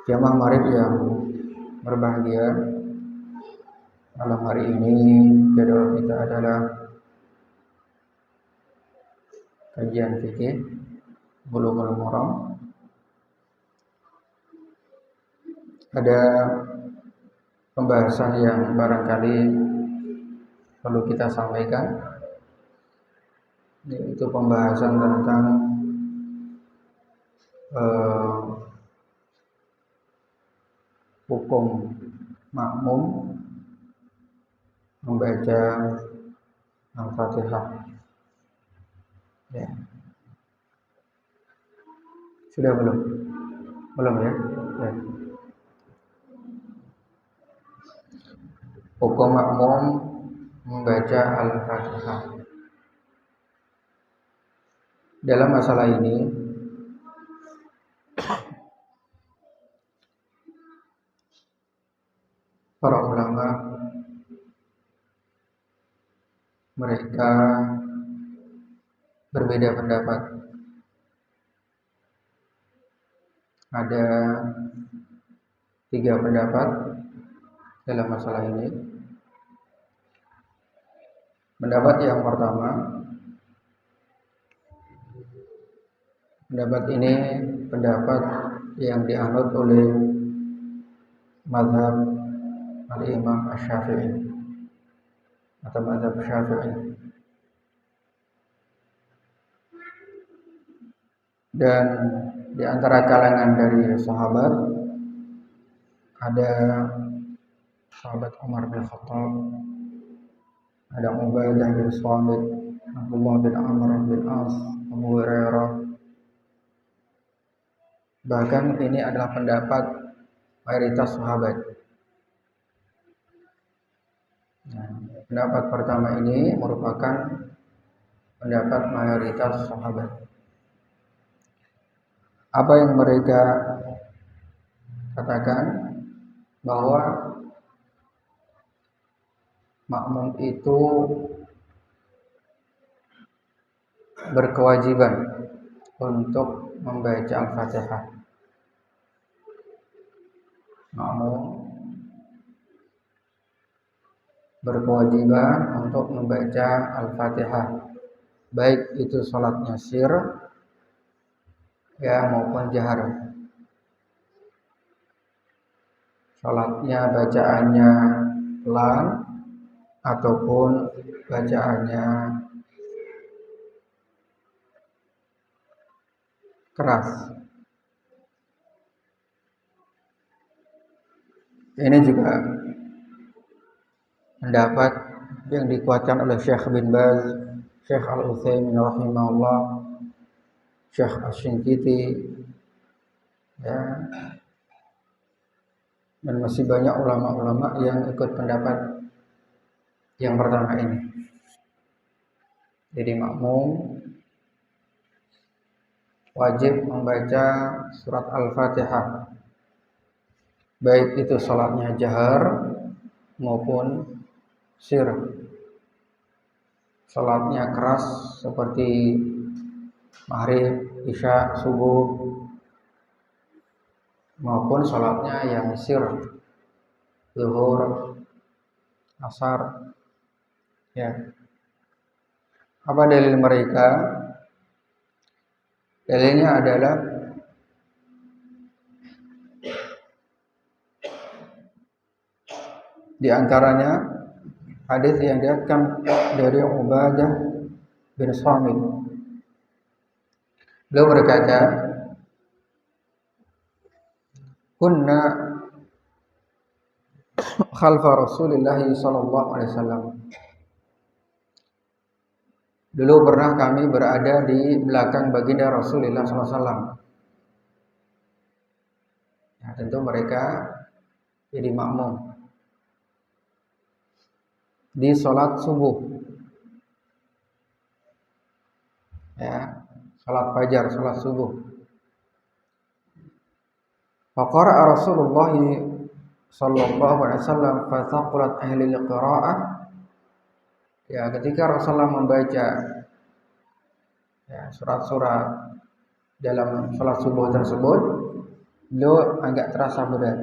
Jamaah Maghrib yang berbahagia, malam hari ini jadwal kita adalah kajian fikih Bulughul Maram. Ada pembahasan yang barangkali perlu kita sampaikan, yaitu pembahasan tentang hukum makmum membaca Al-Fatihah. Ya. Sudah belum? Belum ya? Ya. Hukum makmum membaca Al-Fatihah. Dalam masalah ini para ulama mereka berbeda pendapat. Ada 3 pendapat dalam masalah ini. Pendapat yang pertama, pendapat ini pendapat yang dianut oleh mazhab Al-Imam Asy-Syafi'i atau mazhab Syafi'i. Dan di antara kalangan dari sahabat ada sahabat Umar bin Khattab, ada Ubadah bin Samit, Abdullah bin Amr bin As, Abu Hurairah. Bahkan ini adalah pendapat mayoritas sahabat. Nah, pendapat pertama ini merupakan pendapat mayoritas sahabat. Apa yang mereka katakan bahwa makmum itu berkewajiban untuk membaca Al-Fatihah. Makmum berkewajiban untuk membaca Al-Fatihah, baik itu salatnya sir ya maupun jahar. Salatnya bacaannya pelan ataupun bacaannya keras. Ini juga pendapat yang dikuatkan oleh Syekh bin Baz, Syekh Al-Utsaimin rahimahullah, Syekh Asy-Syinkiti, ya, dan masih banyak ulama-ulama yang ikut pendapat yang pertama ini. Jadi makmum wajib membaca surat Al-Fatihah, baik itu salatnya jahar maupun sir. Salatnya keras seperti maghrib, isya, subuh, maupun salatnya yang sir, zuhur, asar. Ya. Apa dalil mereka? Dalilnya adalah di antaranya hadis yang diriwayatkan dari Ubadah bin Samit. Beliau berkata, "Kunna khalfa Rasulillah sallallahu alaihi wasallam." Dulu pernah kami berada di belakang baginda Rasulullah sallallahu alaihi wasallam. Ya, tentu mereka jadi makmum di salat subuh. Ya, salat fajar, salat subuh. Faqara'a Rasulullah sallallahu alaihi wasallam fa thaqulat ahli al-qira'ah. Ya, ketika Rasulullah membaca ya, surat-surat dalam salat subuh tersebut, Beliau agak terasa berat.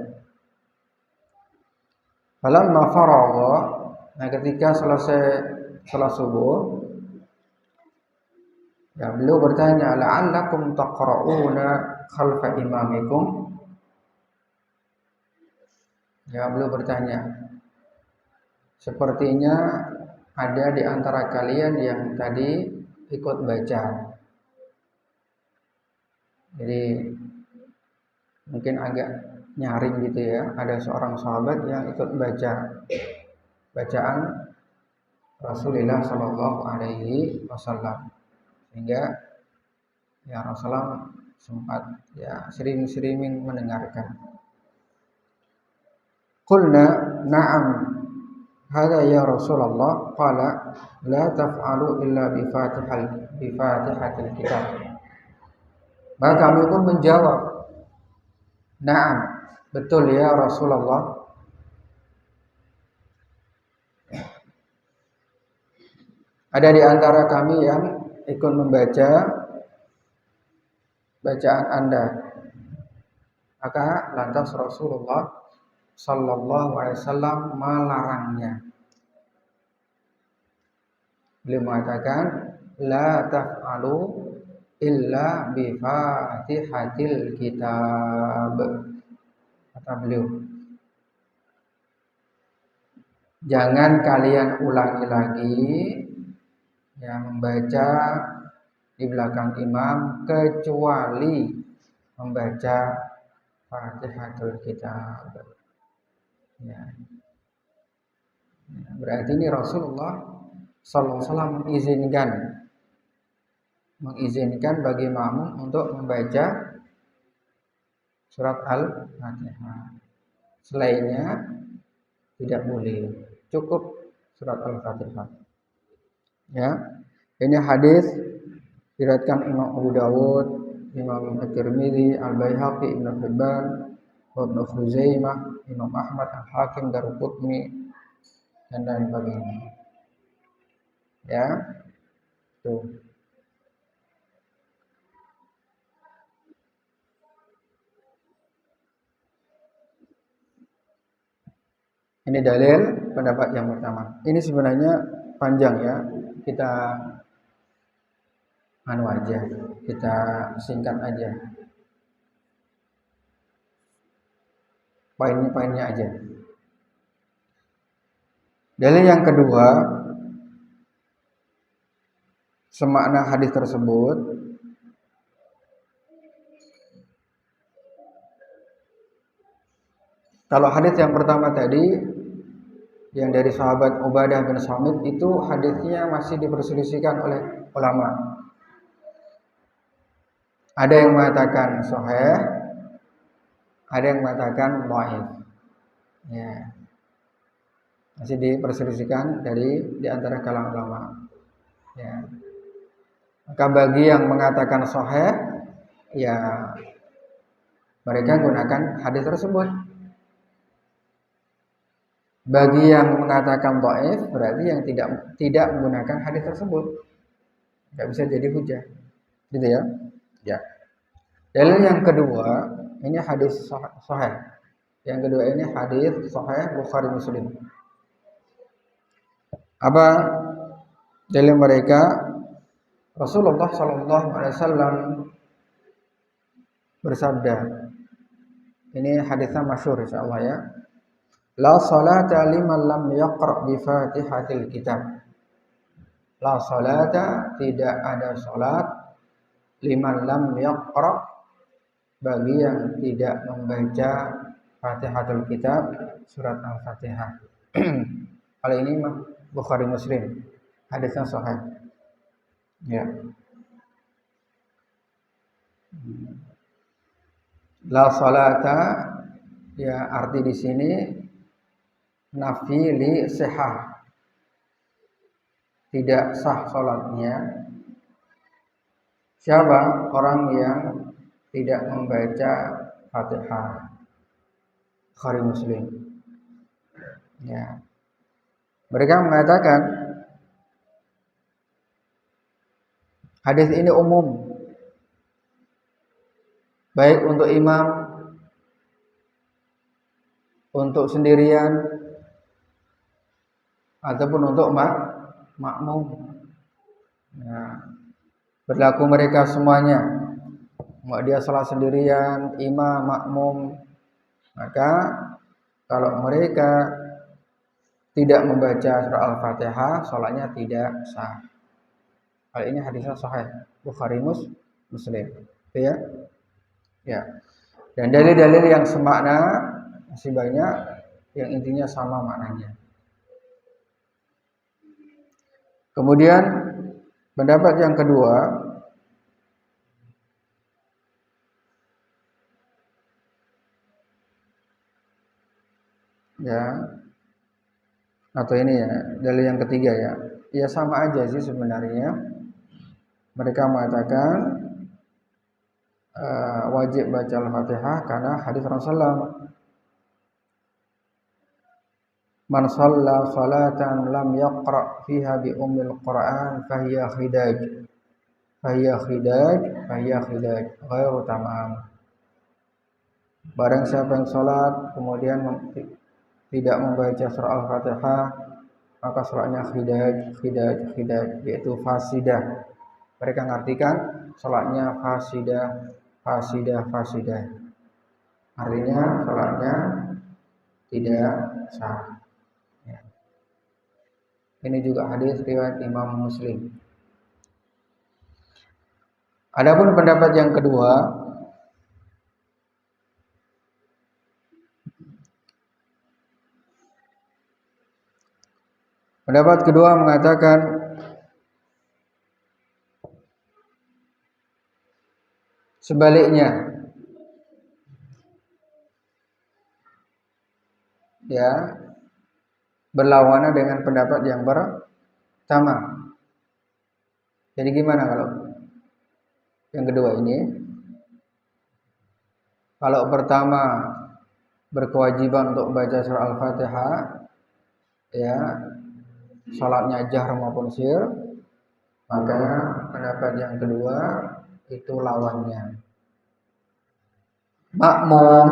Falamma faragha, nah ketika selesai salat subuh, ya beliau bertanya, la'allakum taqra'una khalfa imamikum. Ya beliau bertanya, sepertinya ada di antara kalian yang tadi ikut baca. Jadi mungkin agak nyaring gitu ya, ada seorang sahabat yang ikut baca bacaan Rasulullah Shallallahu Alaihi Wasallam, sehingga ya Rasulullah sempat ya sering-sering mendengarkan. Qulna na'am hada ya Rasulullah, qala la taf'alu illa bi fatihatil kitab. Maka kami pun menjawab, na'am, betul ya Rasulullah. Ada di antara kami yang ikut membaca bacaan Anda. Maka lantas Rasulullah Sallallahu Alaihi Wasallam melarangnya. Beliau mengatakan, la taf'alu illa bi fatihatil kitab. Kata beliau, jangan kalian ulangi lagi yang membaca di belakang imam kecuali membaca Fatihatul Kitab. Ya. Berarti ini Rasulullah Sallallahu Alaihi Wasallam mengizinkan bagi makmum untuk membaca surat Al-Fatihah. Selainnya tidak boleh, cukup surat Al-Fatihah. Ya, ini hadis diriwayatkan Imam Abu Dawud, Imam At-Tirmidzi, Al-Baihaqi, Ibnu Hibban, Ibnu Khuzaimah, Imam Ahmad, Al-Hakim, Daruqutni, dan lain sebagainya. Ya, tuh. Ini dalil pendapat yang pertama. Ini sebenarnya panjang ya. Kita kita singkat aja. Poin-poinnya aja. Dalil yang kedua, semakna hadis tersebut kalau hadis yang pertama tadi yang dari sahabat Ubadah bin Samit itu hadisnya masih diperselisihkan oleh ulama. Ada yang mengatakan sahih, ada yang mengatakan dhaif. Ya. Masih diperselisihkan di antara kalangan ulama. Ya. Maka bagi yang mengatakan sahih, ya mereka gunakan hadis tersebut. Bagi yang mengatakan dhaif, berarti yang tidak menggunakan hadis tersebut. Enggak bisa jadi hujah. Gitu ya. Ya. Dalil yang kedua, ini hadis sahih. Yang kedua ini hadis sahih Bukhari Muslim. Apa dalil mereka? Rasulullah Sallallahu Alaihi Wasallam bersabda. Ini hadisnya masyhur insyaallah ya. La salata liman lam yaqra bi Fatihatil Kitab. La salata, tidak ada salat liman lam yaqra, bagi yang tidak membaca Fatihatul Kitab, surat Al-Fatihah. Hal ini Bukhari Muslim, hadisnya sahih. Ya. La salata, ya arti di sini nafi li sihah, tidak sah salatnya. Siapa orang yang tidak membaca Fatihah? Bukhari Muslim. Ya. Mereka mengatakan hadis ini umum, baik untuk imam untuk sendirian ataupun untuk makmum. Nah, berlaku mereka semuanya. Mau dia salat sendirian, imam, makmum, maka kalau mereka tidak membaca surah Al-Fatihah, salatnya tidak sah. Hal ini hadisnya sahih Bukhari Muslim. Ya. Ya. Dan dalil-dalil yang semakna masih banyak, yang intinya sama maknanya. Kemudian pendapat yang kedua, ya, atau ini ya, dalil yang ketiga ya. Ya sama aja sih sebenarnya. Mereka mengatakan wajib baca Al-Fatihah karena hadis Rasulullah, man shalla salatan lam yaqra fiha bi ummil Qur'an fahiya khidaj ghairu tamam. Barang siapa yang salat kemudian tidak membaca surah Al-Fatihah, maka salatnya khidaj, yaitu fasidah. Mereka mengartikan salatnya fasidah. Artinya salatnya tidak sah. Ya. Ini juga hadis riwayat Imam Muslim. Adapun pendapat yang kedua, mengatakan sebaliknya. Ya, berlawanan dengan pendapat yang pertama. Jadi gimana kalau yang kedua ini? Kalau pertama berkewajiban untuk membaca surah Al-Fatihah, ya, salatnya jahar maupun sir, maka pendapat yang kedua itu lawannya. Makmum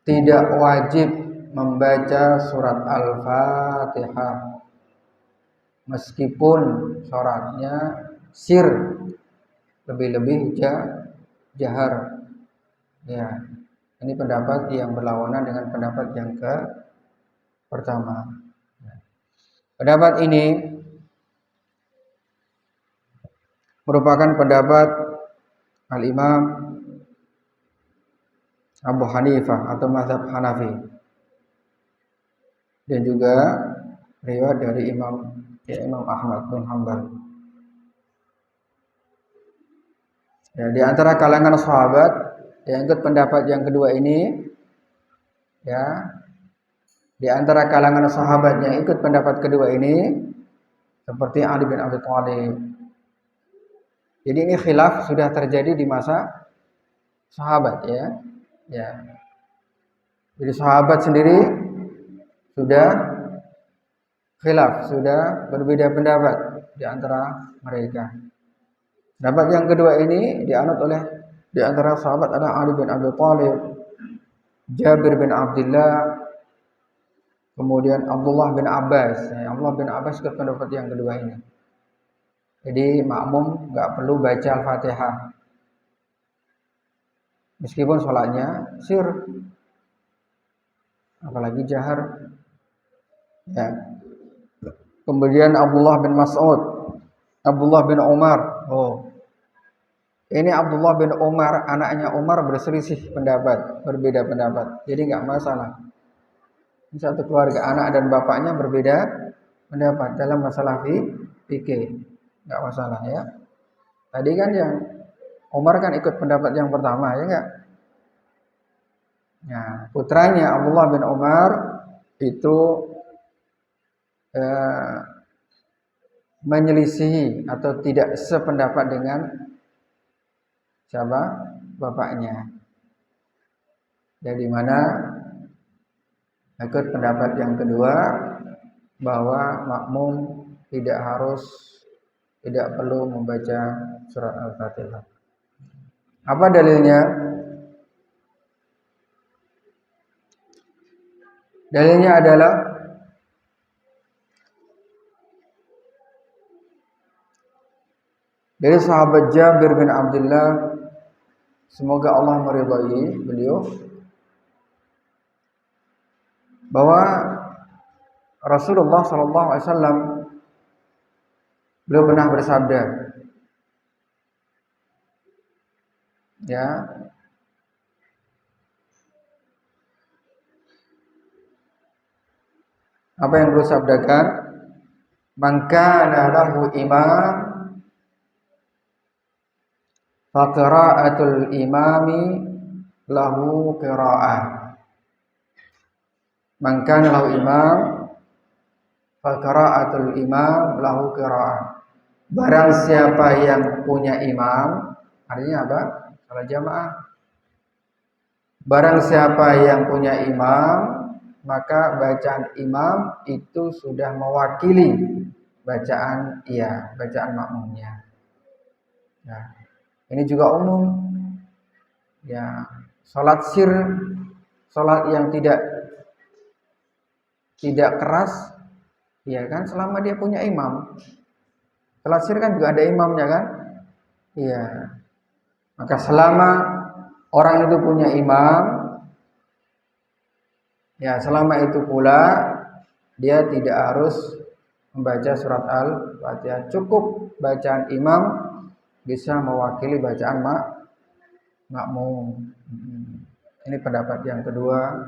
tidak wajib membaca surat Al-Fatihah meskipun suratnya sir, lebih-lebih jahar. Ya, ini pendapat yang berlawanan dengan pendapat yang pertama. Pendapat ini merupakan pendapat Al-Imam Abu Hanifah atau mazhab Hanafi, dan juga riwayat dari Imam Ahmad bin Hanbal. Ya, di antara kalangan sahabat yang ikut pendapat yang kedua ini, ya, di antara kalangan sahabat yang ikut pendapat kedua ini seperti Ali bin Abi Thalib. Jadi ini khilaf sudah terjadi di masa sahabat, ya. Ya. Jadi sahabat sendiri sudah khilaf, sudah berbeda pendapat di antara mereka. Pendapat yang kedua ini dianut oleh di antara sahabat ada Ali bin Abi Thalib, Jabir bin Abdullah, kemudian Abdullah bin Abbas. Abdullah bin Abbas ke pendapat yang kedua ini. Jadi makmum nggak perlu baca Al-Fatihah meskipun sholatnya sir, apalagi jahar. Ya. Kemudian Abdullah bin Mas'ud, Abdullah bin Umar. Ini Abdullah bin Umar, anaknya Umar berselisih pendapat, berbeda pendapat. Jadi nggak masalah. Satu keluarga, anak dan bapaknya berbeda pendapat dalam masalah fikih, nggak masalah ya. Tadi kan yang Umar kan ikut pendapat yang pertama, ya nggak? Nah, putranya Abdullah bin Umar itu menyelisihi atau tidak sependapat dengan siapa? Bapaknya. Jadi mana ikut pendapat yang kedua bahwa makmum tidak perlu membaca surat Al-Fatihah. Apa dalilnya? Dalilnya adalah dari sahabat Jabir bin Abdullah, semoga Allah meridai beliau, bahwa Rasulullah SAW beliau pernah bersabda, ya, apa yang beliau sabdakan, man kana lahu imam fa qira'atul imami lahu qira'ah. Man kana lahu imam fa qira'atul imam lahu qira'ah. Barang siapa yang punya imam, artinya apa? Salat jamaah. Barang siapa yang punya imam, maka bacaan imam itu sudah mewakili bacaan makmumnya. Nah, ini juga umum. Ya, salat sir, salat yang tidak keras, ya kan, selama dia punya imam. Salat sir kan juga ada imamnya kan? Iya. Maka selama orang itu punya imam, ya selama itu pula dia tidak harus membaca surat Al-Fatihah. Cukup bacaan imam bisa mewakili bacaan makmum. Ini pendapat yang kedua.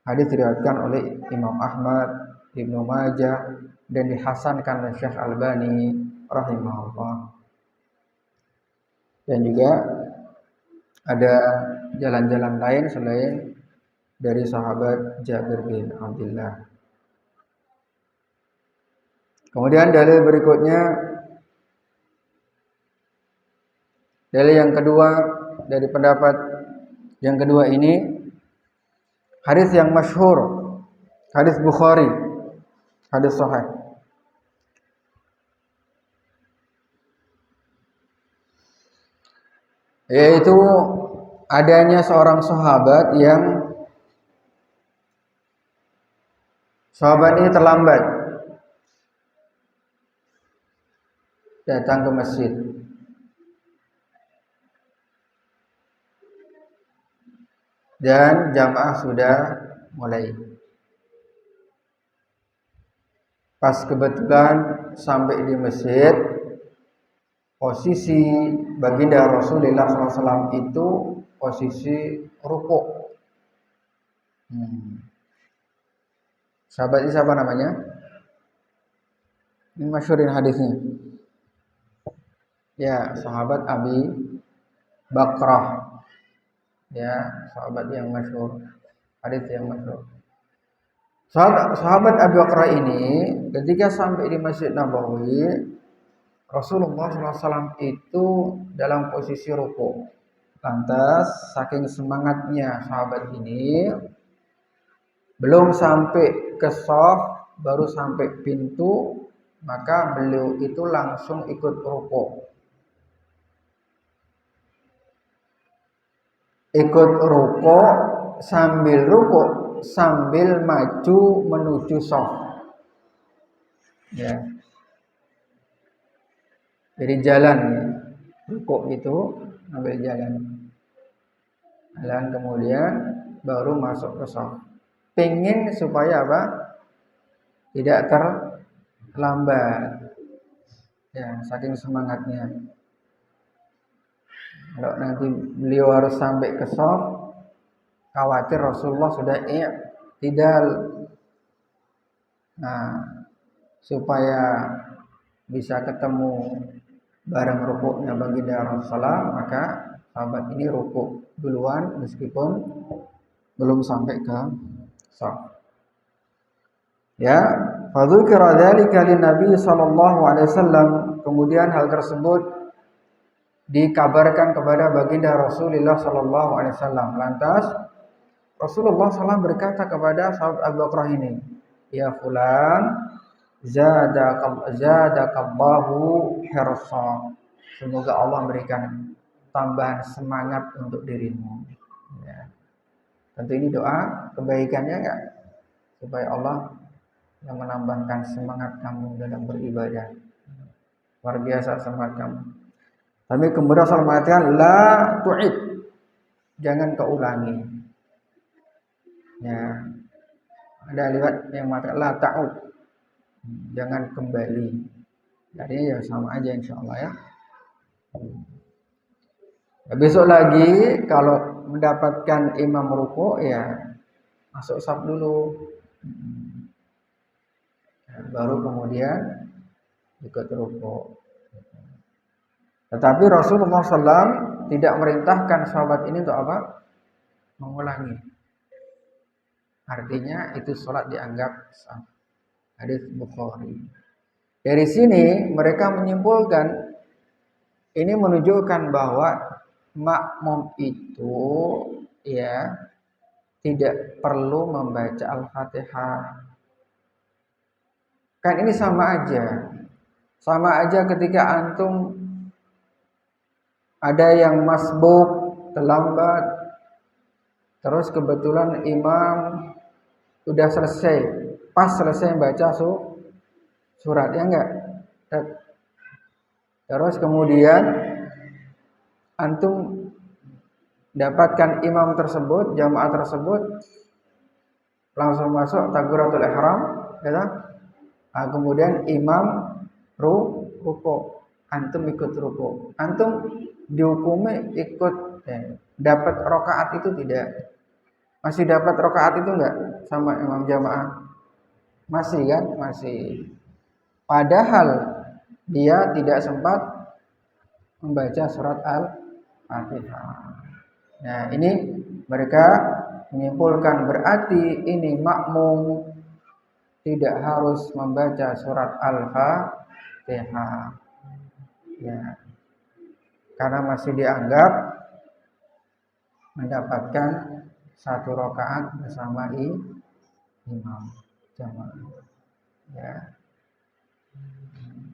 Hadis diriwayatkan oleh Imam Ahmad, Ibnu Majah, dan dihasankan oleh Syekh Albani rahimahullah. Dan juga ada jalan-jalan lain selain dari sahabat Jabir bin Abdullah. Kemudian dalil berikutnya, dalil yang kedua dari pendapat yang kedua ini, hadis yang masyhur, hadis Bukhari, hadis sahih, yaitu adanya seorang sahabat ini terlambat datang ke masjid. Dan jamaah sudah mulai. Pas kebetulan sampai di masjid, posisi baginda Rasulullah SAW itu posisi rukuk. Sahabat ini siapa namanya? Ini masyhurin hadisnya. Ya, sahabat Abi Bakrah. Ya, sahabat yang masyhur, hadis yang masyhur. Sahabat Abu Bakrah ini ketika sampai di Masjid Nabawi, Rasulullah SAW itu dalam posisi rukuk. Lantas saking semangatnya sahabat ini, belum sampai ke shaf, baru sampai pintu, maka beliau itu langsung ikut rukuk. Ikut rukuk sambil maju menuju shaf. Ya. Jadi jalan, ya. Rukuk itu ambil jalan, kemudian baru masuk ke shaf. Pengen supaya apa? Tidak terlambat. Ya, saking semangatnya. Kalau nanti beliau harus sampai ke shaf, khawatir Rasulullah sudah i'tidal. Nah, supaya bisa ketemu bareng rukuknya baginda Rasulullah, maka sahabat ini rukuk duluan meskipun belum sampai ke shaf. Ya, fadzukira dzalika lin-nabi sallallahu alaihi wasallam. Kemudian hal tersebut dikabarkan kepada baginda Rasulullah sallallahu alaihi wasallam. Lantas Rasulullah SAW berkata kepada sahabat Abu Bakrah ini, "Ya fulan, zadakallahu hirsa." Semoga Allah memberikan tambahan semangat untuk dirimu. Ya. Tentu ini doa kebaikannya enggak? supaya Allah yang menambahkan semangat kamu dalam beribadah. Luar biasa semangat kamu. Tapi kemudian Rasul mengatakan la tu'id, jangan kau ulangi. Ya, ada lewat yang mengatakan la ta'ud, jangan kembali. Jadi ya sama aja insyaallah ya. Besok lagi kalau mendapatkan imam ruku ya masuk saf dulu. Baru kemudian ikut ruku. Tetapi Rasulullah SAW tidak merintahkan sahabat ini untuk apa? Mengulangi. Artinya itu sholat dianggap sah. Hadits Bukhari. Dari sini mereka menyimpulkan, ini menunjukkan bahwa makmum itu ya tidak perlu membaca Al-Fatihah. Kan ini sama aja. Sama aja ketika antum ada yang masbuk, terlambat, terus kebetulan imam udah selesai, pas selesai baca surat, ya enggak? Terus kemudian antum dapatkan imam tersebut, jamaah tersebut langsung masuk takbiratul ihram, ya. Nah, kemudian imam ruku, antum ikut ruku, antum dihukumi ikut dapat rakaat itu tidak? Masih dapat rakaat itu enggak sama imam jamaah? Masih kan? Masih. Padahal dia tidak sempat membaca surat Al-Fatihah. Nah, ini mereka menyimpulkan berarti ini makmum tidak harus membaca surat Al-Fatihah. Ya. Karena masih dianggap mendapatkan satu rakaat bersama imam jamaah. Ya.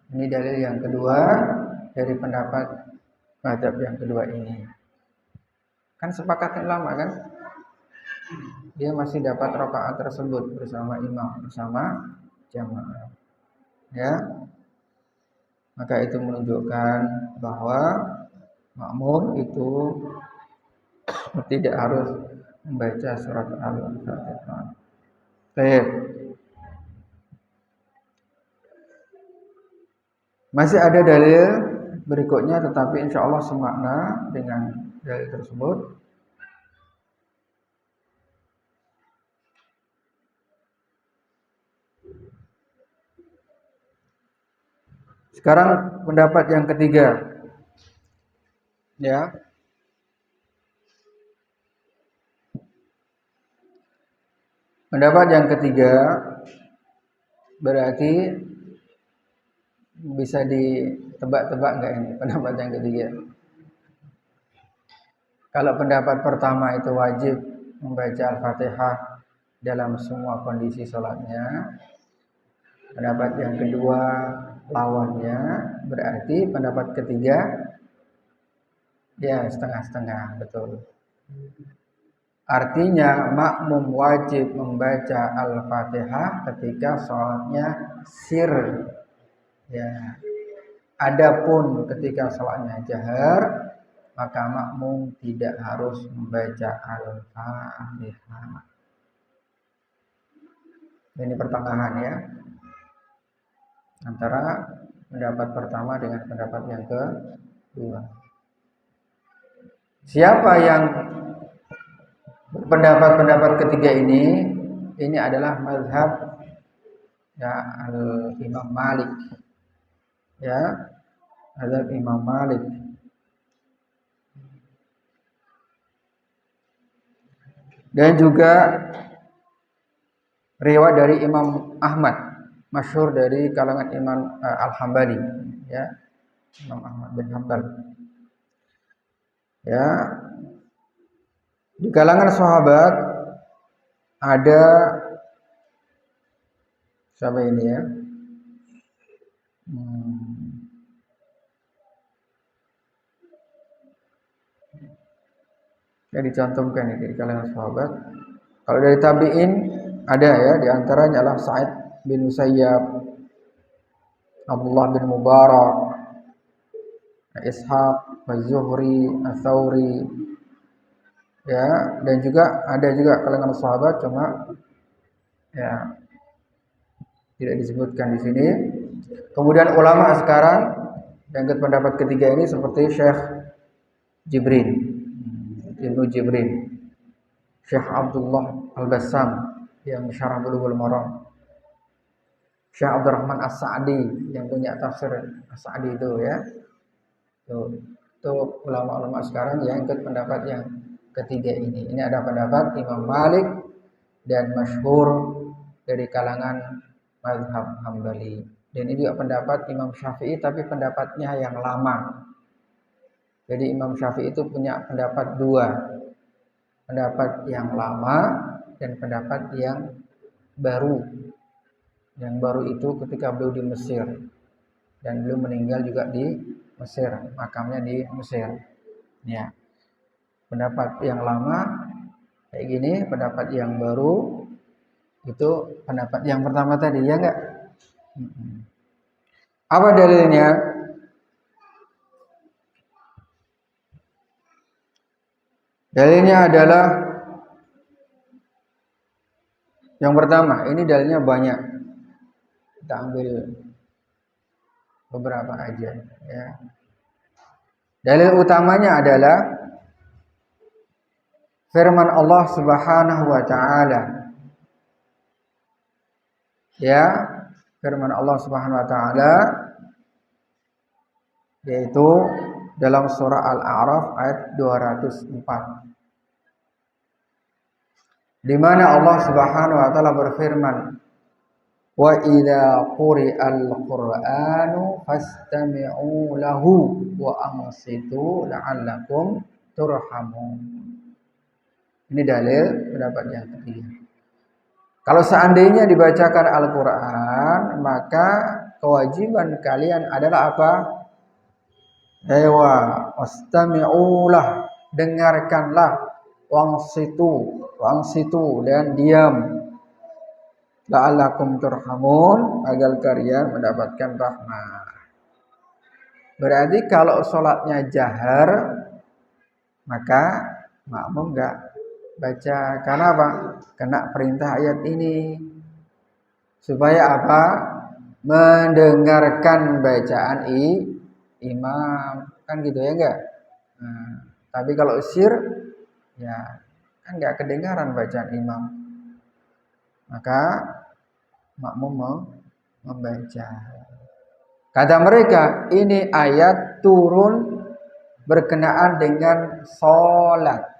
Ini dalil yang kedua dari pendapat mazhab yang kedua ini. Kan sepakatnya ulama kan? Dia masih dapat rakaat tersebut bersama imam, bersama jamaah. Ya. Maka itu menunjukkan bahwa makmum itu tidak harus membaca surat Al-Fatihah. Baik. Masih ada dalil berikutnya, tetapi insya Allah semakna dengan dalil tersebut. Sekarang pendapat yang ketiga, ya. Pendapat yang ketiga berarti bisa ditebak-tebak enggak ini pendapat yang ketiga? Kalau pendapat pertama itu wajib membaca Al-Fatihah dalam semua kondisi sholatnya. Pendapat yang kedua lawannya, berarti pendapat ketiga ya setengah-setengah, betul. Artinya makmum wajib membaca Al-Fatihah ketika sholatnya sir. Ya. Adapun ketika sholatnya jahar, maka makmum tidak harus membaca Al-Fatihah. Ini pertengahan ya, antara pendapat pertama dengan pendapat yang kedua. Siapa yang pendapat ketiga ini adalah mazhab ya Imam Malik. Ya, mazhab Imam Malik. Dan juga riwayat dari Imam Ahmad, masyhur dari kalangan Imam Al-Hambali, ya. Imam Ahmad bin Hanbal. Ya. Di kalangan sahabat ada siapa ini ya? Yang dicantumkan di kalangan sahabat. Kalau dari tabi'in Ada ya, di antaranya adalah Sa'id bin Musayyab, Abdullah bin Mubarak, Ishaq, Az-Zuhri, Ats-Tsauri, ya, dan juga ada juga kalangan sahabat, cuma ya tidak disebutkan di sini. Kemudian ulama sekarang yang ikut pendapat ketiga ini seperti Syekh Jibrin, Ibnu Jibrin, Syekh Abdullah Al-Bassam yang syarah Bulughul Maram, Syekh Abdurrahman As-Sa'di yang punya tafsir As-Sa'di itu ya. Itu ulama-ulama sekarang yang ikut pendapat yang ketiga ini. Ini ada pendapat Imam Malik dan masyhur dari kalangan mazhab Hambali. Dan ini juga pendapat Imam Syafi'i, tapi pendapatnya yang lama. Jadi Imam Syafi'i itu punya pendapat dua. Pendapat yang lama dan pendapat yang baru. Yang baru itu ketika beliau di Mesir. Dan beliau meninggal juga di Mesir, makamnya di Mesir. Ya. Pendapat yang lama kayak gini, pendapat yang baru itu pendapat yang pertama tadi, ya enggak? Apa dalilnya? Dalilnya adalah yang pertama, ini dalilnya banyak. Kita ambil beberapa aja ya. Dalil utamanya adalah firman Allah Subhanahu wa taala. Ya, firman Allah Subhanahu wa taala yaitu dalam surah Al-A'raf ayat 204. Di mana Allah Subhanahu wa taala berfirman, "Wa idza quri'al Qur'anu fastami'u lahu wa ansitu la'allakum turhamun." Ini dalil pendapat yang ketiga. Kalau seandainya dibacakan Al-Qur'an, maka kewajiban kalian adalah apa? Ewa, wastami'ulah, dengarkanlah, wangsitu dan diam. La'allakum turhamun, agar kalian mendapatkan rahmat. Berarti kalau sholatnya jahar, maka makmum enggak baca. Karena apa? Kena perintah ayat ini. Supaya apa? Mendengarkan bacaan imam. Kan gitu ya enggak? Nah, tapi kalau sir, ya kan enggak kedengaran bacaan imam. Maka makmum membaca. Kata mereka, ini ayat turun berkenaan dengan sholat.